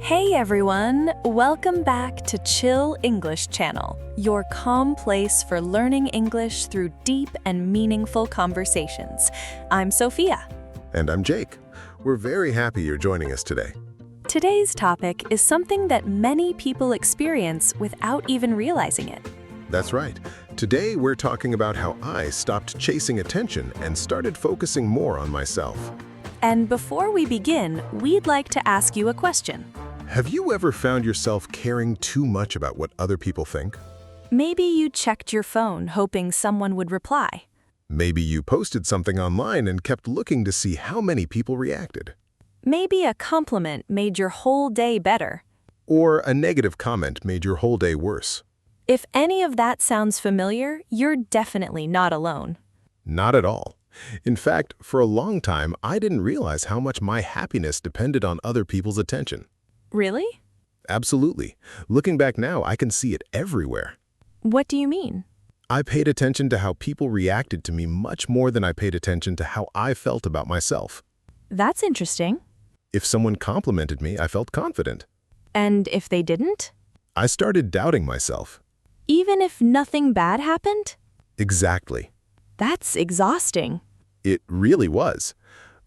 Hey everyone! Welcome back to Chill English Channel, your calm place for learning English through deep and meaningful conversations. I'm Sophia. And I'm Jake. We're very happy you're joining us today. Today's topic is something that many people experience without even realizing it. That's right. Today we're talking about how I stopped chasing attention and started focusing more on myself. And before we begin, we'd like to ask you a question. Have you ever found yourself caring too much about what other people think? Maybe you checked your phone hoping someone would reply. Maybe you posted something online and kept looking to see how many people reacted. Maybe a compliment made your whole day better. Or a negative comment made your whole day worse. If any of that sounds familiar, you're definitely not alone. Not at all. In fact, for a long time, I didn't realize how much my happiness depended on other people's attention. Really? Absolutely. Looking back now, I can see it everywhere. What do you mean? I paid attention to how people reacted to me much more than I paid attention to how I felt about myself. That's interesting. If someone complimented me, I felt confident. And if they didn't? I started doubting myself. Even if nothing bad happened? Exactly. That's exhausting. It really was.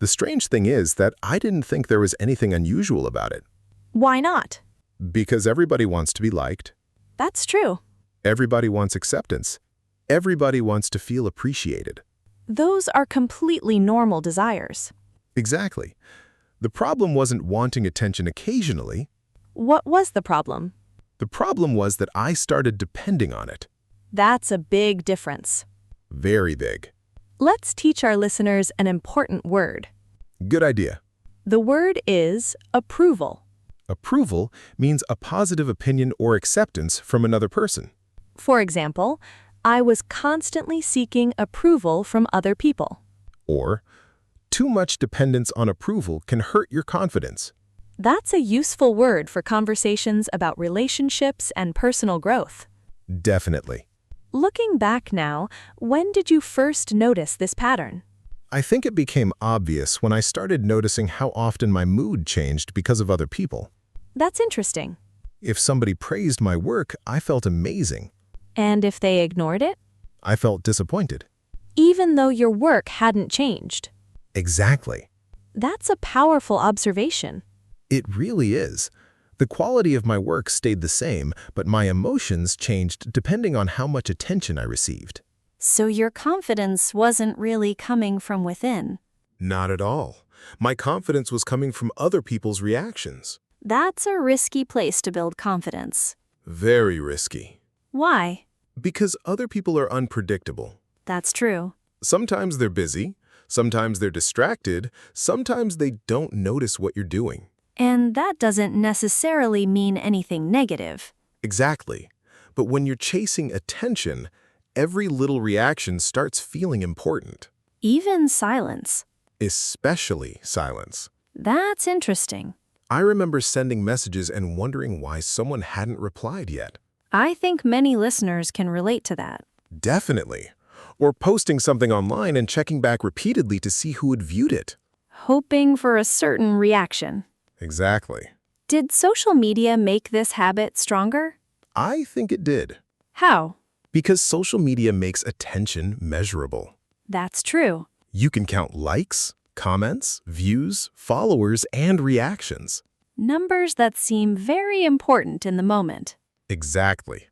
The strange thing is that I didn't think there was anything unusual about it. Why not? Because everybody wants to be liked. That's true. Everybody wants acceptance. Everybody wants to feel appreciated. Those are completely normal desires. Exactly. The problem wasn't wanting attention occasionally. What was the problem? The problem was that I started depending on it. That's a big difference. Very big. Let's teach our listeners an important word. Good idea. The word is approval. Approval means a positive opinion or acceptance from another person. For example, I was constantly seeking approval from other people. Or, too much dependence on approval can hurt your confidence. That's a useful word for conversations about relationships and personal growth. Definitely. Looking back now, when did you first notice this pattern? I think it became obvious when I started noticing how often my mood changed because of other people. That's interesting. If somebody praised my work, I felt amazing. And if they ignored it? I felt disappointed. Even though your work hadn't changed. Exactly. That's a powerful observation. It really is. The quality of my work stayed the same, but my emotions changed depending on how much attention I received. So your confidence wasn't really coming from within. Not at all. My confidence was coming from other people's reactions. That's a risky place to build confidence. Very risky. Why? Because other people are unpredictable. That's true. Sometimes they're busy, sometimes they're distracted, sometimes they don't notice what you're doing. And that doesn't necessarily mean anything negative. Exactly. But when you're chasing attention, every little reaction starts feeling important. Even silence. Especially silence. That's interesting. I remember sending messages and wondering why someone hadn't replied yet. I think many listeners can relate to that. Definitely. Or posting something online and checking back repeatedly to see who had viewed it. Hoping for a certain reaction. Exactly. Did social media make this habit stronger? I think it did. How? Because social media makes attention measurable. That's true. You can count likes, comments, views, followers, and reactions. Numbers that seem very important in the moment. Exactly.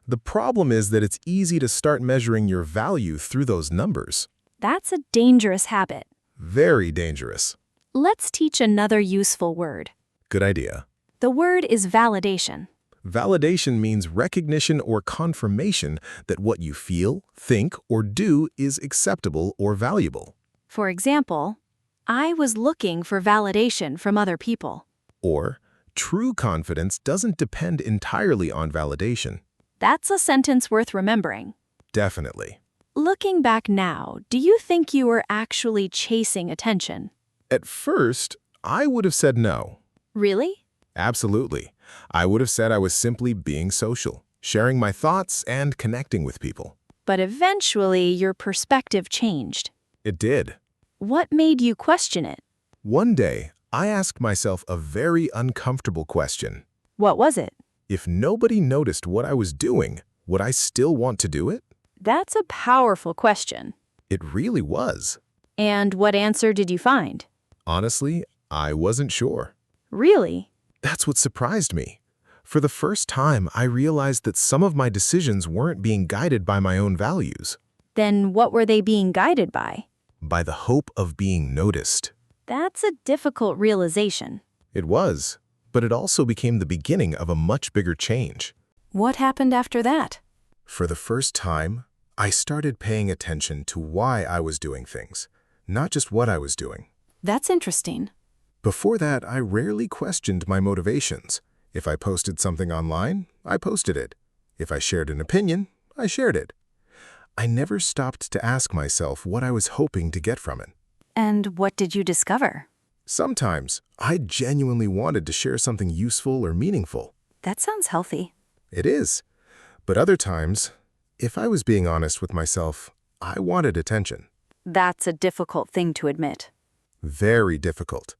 The problem is that it's easy to start measuring your value through those numbers. That's a dangerous habit. Very dangerous. Let's teach another useful word. Good idea. The word is validation. Validation means recognition or confirmation that what you feel, think, or do is acceptable or valuable. For example, I was looking for validation from other people. Or, true confidence doesn't depend entirely on validation. That's a sentence worth remembering. Definitely. Looking back now, do you think you were actually chasing attention? At first, I would have said no. Really? Absolutely. I would have said I was simply being social, sharing my thoughts and connecting with people. But eventually, your perspective changed. It did. What made you question it? One day, I asked myself a very uncomfortable question. What was it? If nobody noticed what I was doing, would I still want to do it? That's a powerful question. It really was. And what answer did you find? Honestly, I wasn't sure. Really? That's what surprised me. For the first time, I realized that some of my decisions weren't being guided by my own values, Then what were they being guided by? by the hope of being noticed. That's a difficult realization. It was, but it also became the beginning of a much bigger change. What happened after that? For the first time, I started paying attention to why I was doing things, not just what I was doing. That's interesting. Before that, I rarely questioned my motivations. If I posted something online, I posted it. If I shared an opinion, I shared it. I never stopped to ask myself what I was hoping to get from it. And what did you discover? Sometimes, I genuinely wanted to share something useful or meaningful. That sounds healthy. It is. But other times, if I was being honest with myself, I wanted attention. That's a difficult thing to admit. Very difficult.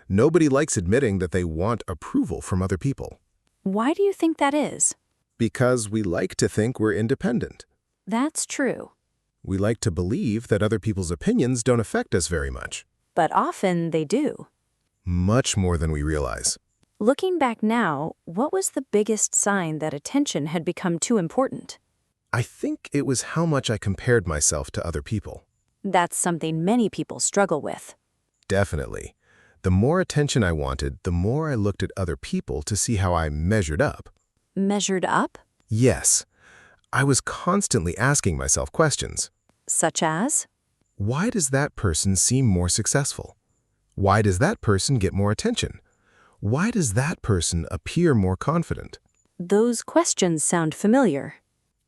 Nobody likes admitting that they want approval from other people. Why do you think that is? Because we like to think we're independent. That's true. We like to believe that other people's opinions don't affect us very much. But often they do. Much more than we realize. Looking back now, what was the biggest sign that attention had become too important? I think it was how much I compared myself to other people. That's something many people struggle with. Definitely. The more attention I wanted, the more I looked at other people to see how I measured up. Measured up? Yes. I was constantly asking myself questions. Such as? Why does that person seem more successful? Why does that person get more attention? Why does that person appear more confident? Those questions sound familiar.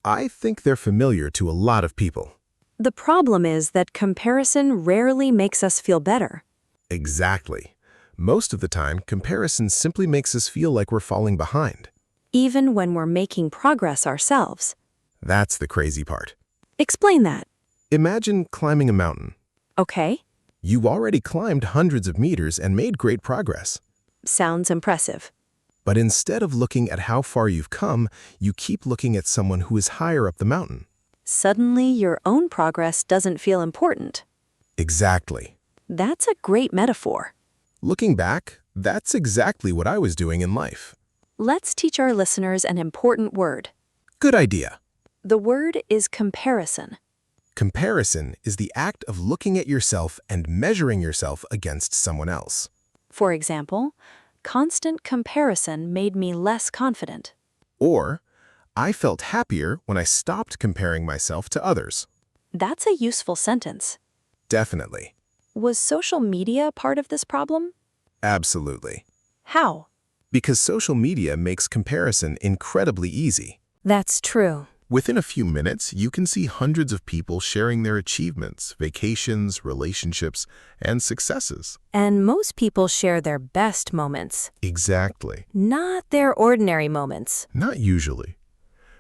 I think they're familiar to a lot of people. The problem is that comparison rarely makes us feel better. Exactly. Most of the time, comparison simply makes us feel like we're falling behind. Even when we're making progress ourselves. That's the crazy part. Explain that. Imagine climbing a mountain. Okay. You've already climbed hundreds of meters and made great progress. Sounds impressive. But instead of looking at how far you've come, you keep looking at someone who is higher up the mountain. Suddenly, your own progress doesn't feel important. Exactly. That's a great metaphor. Looking back, that's exactly what I was doing in life. Let's teach our listeners an important word. Good idea. The word is comparison. Comparison is the act of looking at yourself and measuring yourself against someone else. For example, constant comparison made me less confident. Or, I felt happier when I stopped comparing myself to others. That's a useful sentence. Definitely. Was social media part of this problem? Absolutely. How? Because social media makes comparison incredibly easy. That's true. Within a few minutes, you can see hundreds of people sharing their achievements, vacations, relationships, and successes. And most people share their best moments, Exactly. not their ordinary moments. Not usually.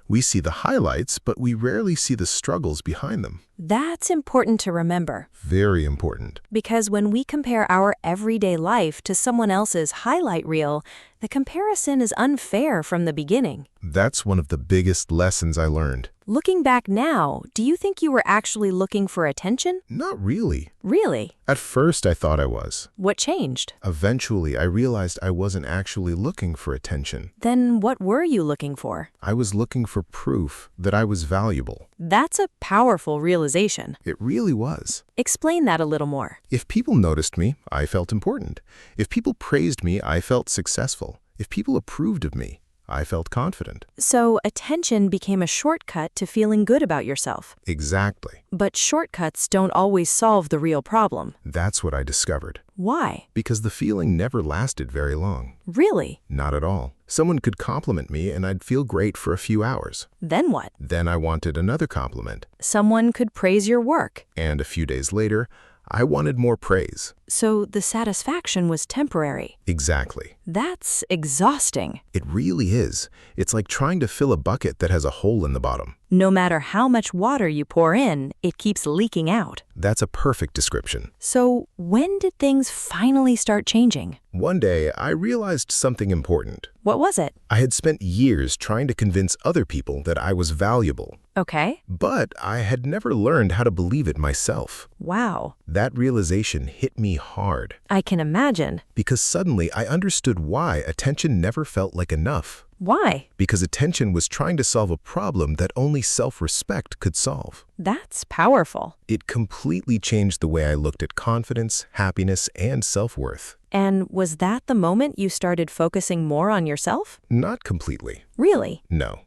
We see the highlights, but we rarely see the struggles behind them. That's important to remember, Very important. because when we compare our everyday life to someone else's highlight reel, the comparison is unfair from the beginning. That's one of the biggest lessons I learned. Looking back now, do you think you were actually looking for attention? Not really. Really? At first, I thought I was. What changed? Eventually, I realized I wasn't actually looking for attention. Then what were you looking for? I was looking for proof that I was valuable. That's a powerful realization. It really was. Explain that a little more. If people noticed me, I felt important. If people praised me, I felt successful. If people approved of me, I felt confident. So attention became a shortcut to feeling good about yourself. Exactly. But shortcuts don't always solve the real problem. That's what I discovered. Why? Because the feeling never lasted very long. Really? Not at all. Someone could compliment me and I'd feel great for a few hours. Then what? Then I wanted another compliment. Someone could praise your work. And a few days later, I wanted more praise. So the satisfaction was temporary. Exactly. That's exhausting. It really is. It's like trying to fill a bucket that has a hole in the bottom. No matter how much water you pour in, it keeps leaking out. That's a perfect description. So when did things finally start changing? One day, I realized something important. What was it? I had spent years trying to convince other people that I was valuable, Okay. but I had never learned how to believe it myself. Wow. That realization hit me hard, I can imagine. because suddenly I understood why attention never felt like enough. Why? Because attention was trying to solve a problem that only self-respect could solve. That's powerful. It completely changed the way I looked at confidence, happiness, and self-worth. And was that the moment you started focusing more on yourself? Not completely. Really? No.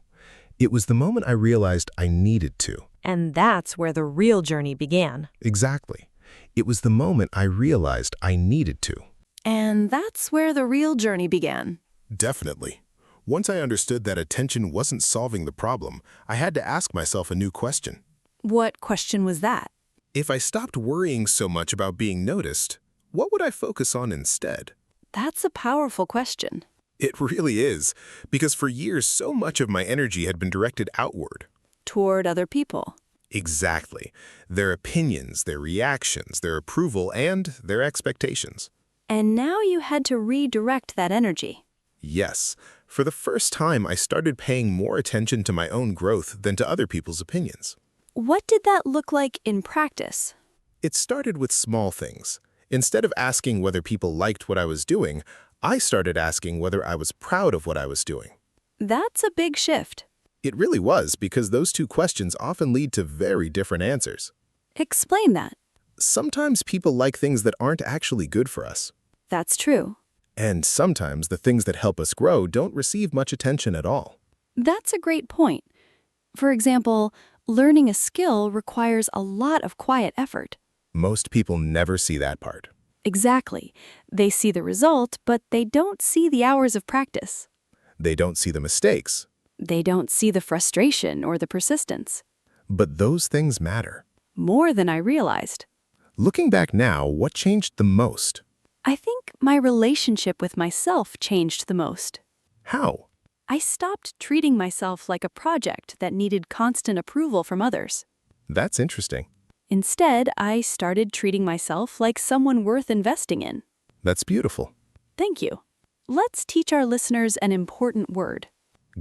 It was the moment I realized I needed to. And that's where the real journey began. Exactly. It was the moment I realized I needed to. And that's where the real journey began. Definitely. Once I understood that attention wasn't solving the problem, I had to ask myself a new question. What question was that? If I stopped worrying so much about being noticed, what would I focus on instead? That's a powerful question. It really is, because for years so much of my energy had been directed outward. Toward other people. Exactly. Their opinions, their reactions, their approval, and their expectations. And now you had to redirect that energy. Yes, for the first time I started paying more attention to my own growth than to other people's opinions. What did that look like in practice? It started with small things. Instead of asking whether people liked what I was doing, I started asking whether I was proud of what I was doing. That's a big shift. It really was, because those two questions often lead to very different answers. Explain that. Sometimes people like things that aren't actually good for us. That's true. And sometimes the things that help us grow don't receive much attention at all. That's a great point. For example, learning a skill requires a lot of quiet effort. Most people never see that part. Exactly. They see the result, but they don't see the hours of practice. They don't see the mistakes. They don't see the frustration or the persistence. But those things matter. More than I realized. Looking back now, what changed the most? I think my relationship with myself changed the most. How? I stopped treating myself like a project that needed constant approval from others. That's interesting. Instead, I started treating myself like someone worth investing in. That's beautiful. Thank you. Let's teach our listeners an important word.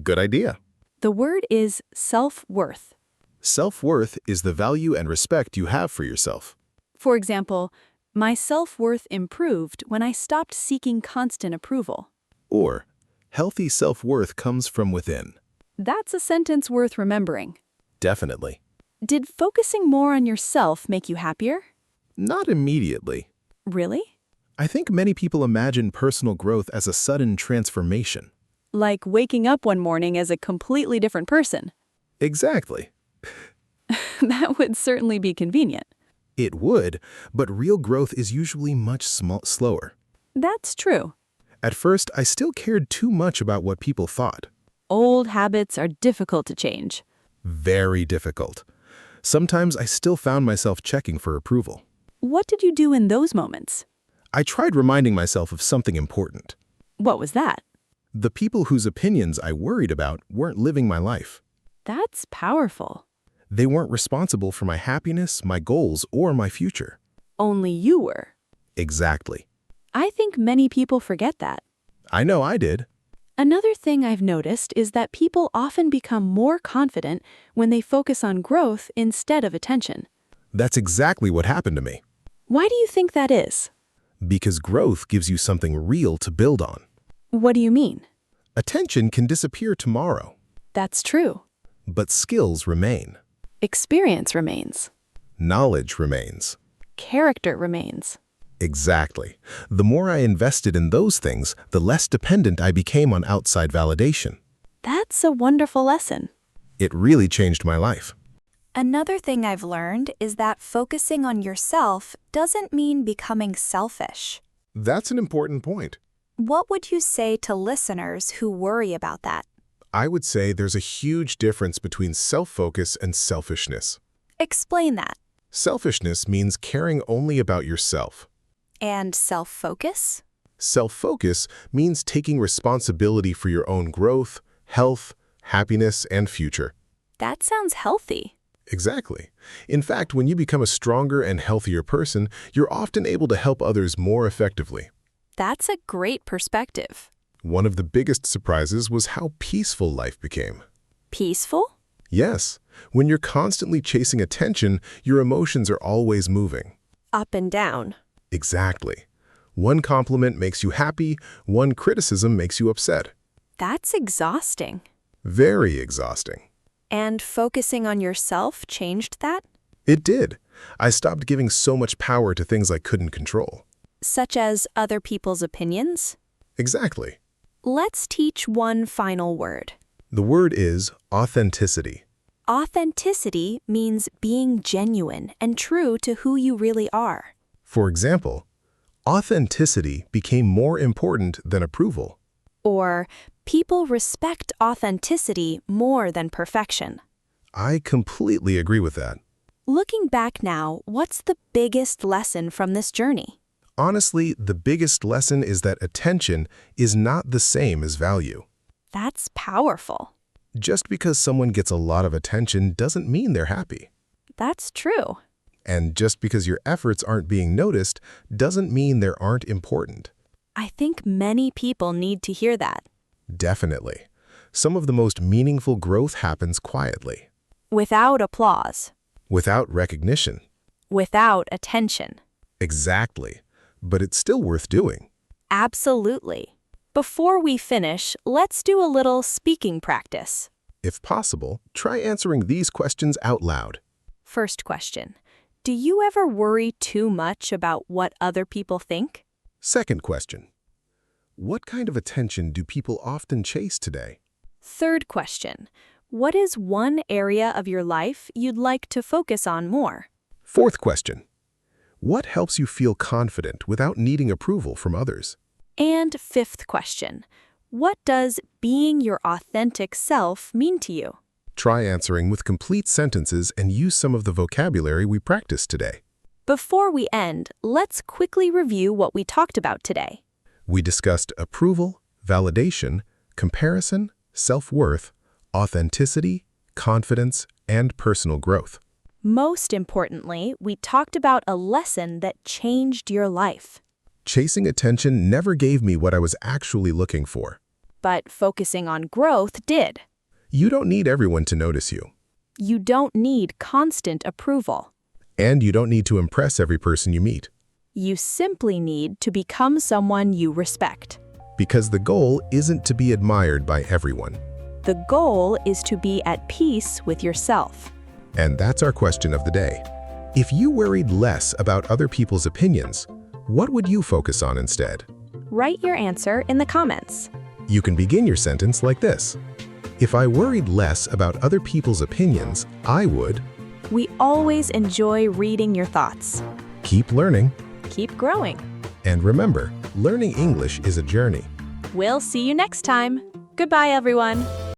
Good idea. The word is self-worth. Self-worth is the value and respect you have for yourself. For example, my self-worth improved when I stopped seeking constant approval. Or, healthy self-worth comes from within. That's a sentence worth remembering. Definitely. Did focusing more on yourself make you happier? Not immediately. Really? I think many people imagine personal growth as a sudden transformation. Like waking up one morning as a completely different person. Exactly. That would certainly be convenient. It would, but real growth is usually much slower. That's true. At first, I still cared too much about what people thought. Old habits are difficult to change. Very difficult. Sometimes I still found myself checking for approval. What did you do in those moments? I tried reminding myself of something important. What was that? The people whose opinions I worried about weren't living my life. That's powerful. They weren't responsible for my happiness, my goals, or my future. Only you were. Exactly. I think many people forget that. I know I did. Another thing I've noticed is that people often become more confident when they focus on growth instead of attention. That's exactly what happened to me. Why do you think that is? Because growth gives you something real to build on. What do you mean? Attention can disappear tomorrow, That's true. but skills remain. Experience remains. Knowledge remains. Character remains. Exactly. The more I invested in those things, the less dependent I became on outside validation. That's a wonderful lesson. It really changed my life. Another thing I've learned is that focusing on yourself doesn't mean becoming selfish. That's an important point. What would you say to listeners who worry about that? I would say there's a huge difference between self-focus and selfishness. Explain that. Selfishness means caring only about yourself. And self-focus? Self-focus means taking responsibility for your own growth, health, happiness, and future. That sounds healthy. Exactly. In fact, when you become a stronger and healthier person, you're often able to help others more effectively. That's a great perspective. One of the biggest surprises was how peaceful life became. Peaceful? Yes, when you're constantly chasing attention, your emotions are always moving. Up and down. Exactly. One compliment makes you happy, one criticism makes you upset. That's exhausting. Very exhausting. And focusing on yourself changed that? It did. I stopped giving so much power to things I couldn't control. Such as other people's opinions? Exactly. Let's teach one final word. The word is authenticity. Authenticity means being genuine and true to who you really are. For example, authenticity became more important than approval. Or people respect authenticity more than perfection. I completely agree with that. Looking back now, what's the biggest lesson from this journey? Honestly, the biggest lesson is that attention is not the same as value. That's powerful. Just because someone gets a lot of attention doesn't mean they're happy. That's true. And just because your efforts aren't being noticed doesn't mean they aren't important. I think many people need to hear that. Definitely. Some of the most meaningful growth happens quietly, Without applause. without recognition. Without attention. Exactly. But it's still worth doing. Absolutely. Before we finish, let's do a little speaking practice. If possible, try answering these questions out loud. First question. Do you ever worry too much about what other people think? Second question. What kind of attention do people often chase today? Third question. What is one area of your life you'd like to focus on more? Fourth question. What helps you feel confident without needing approval from others? And fifth question. What does being your authentic self mean to you? Try answering with complete sentences and use some of the vocabulary we practiced today. Before we end, let's quickly review what we talked about today. We discussed approval, validation, comparison, self-worth, authenticity, confidence, and personal growth. Most importantly, we talked about a lesson that changed your life. Chasing attention never gave me what I was actually looking for. But focusing on growth did. You don't need everyone to notice you. You don't need constant approval. And you don't need to impress every person you meet. You simply need to become someone you respect. Because the goal isn't to be admired by everyone. The goal is to be at peace with yourself. And that's our question of the day. If you worried less about other people's opinions, what would you focus on instead? Write your answer in the comments. You can begin your sentence like this. If I worried less about other people's opinions, I would... We always enjoy reading your thoughts. Keep learning. Keep growing. And remember, learning English is a journey. We'll see you next time. Goodbye, everyone.